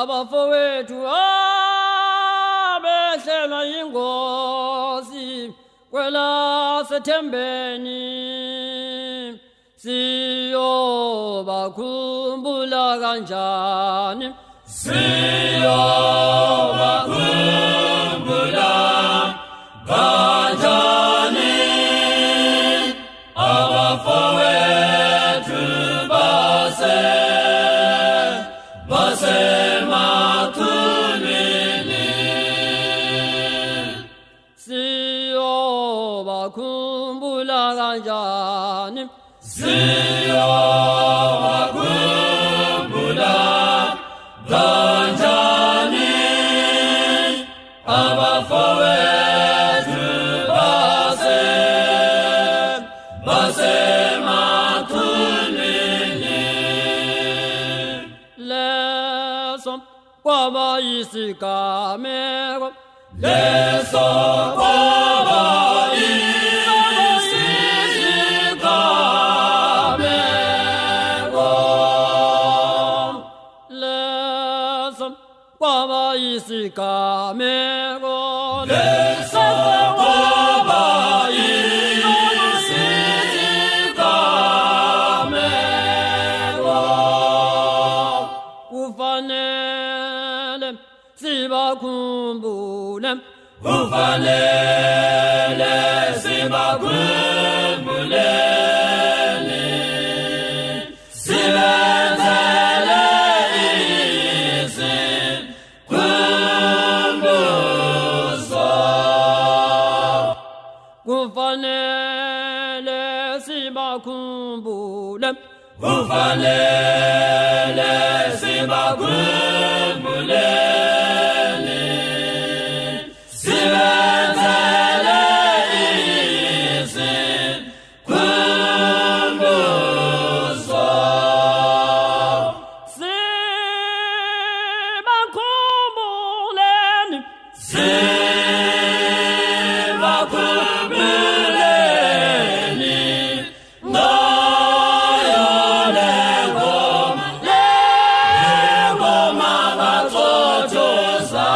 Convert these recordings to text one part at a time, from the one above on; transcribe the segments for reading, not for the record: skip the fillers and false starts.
abafowethu abehlelwa yingozi kwelaseThembeni siyobakhumbula kanjani siyobakhumbula kanjani abafowethu basemathuneni siyobakhumbula kanjani siyobakhumbula kanjani abafowethu basemathuneni leso kwaba yisigameko leso kwaba yisigameko leso kwaba yisigameko leso kwaba yisigameko kufanele sibakhumbule kufanele sibakhumbuleni sibenzele isikhumbuzo kufanele sibakhumbule kufanele sibakhumbuleni sibenzele isikhumbuzo sibakhumbuleni sibakhumbuleni ngayo lengoma kaXothoza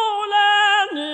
sibakhumbuleni